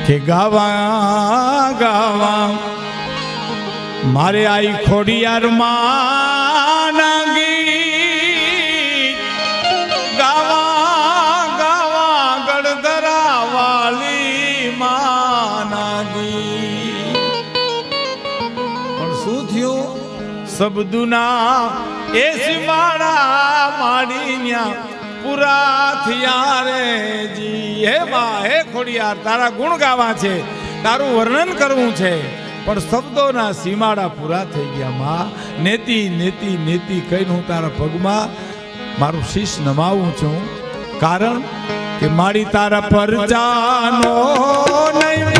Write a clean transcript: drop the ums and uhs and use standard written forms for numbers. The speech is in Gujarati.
કે ગાવા ગાવા મારે આઈ ખોડિયાર માં ગીત ગાવા ગાવા ગળધરા વાલી માના ગીત પણ શું થયું શબ્દુના એ સિમાડા માડીન્યા પૂરા થયા રે જી હે બા હે ખોડિયાર તારા ગુણ ગાવા છે તારું વર્ણન કરવું છે પણ શબ્દોના સીમાડા પૂરા થઈ ગયા માં નેતી નેતી નેતી કહીને હું તારા પગમાં મારું શીશ નમાવું છું કારણ કે મારી તારા પરજાનો નહીં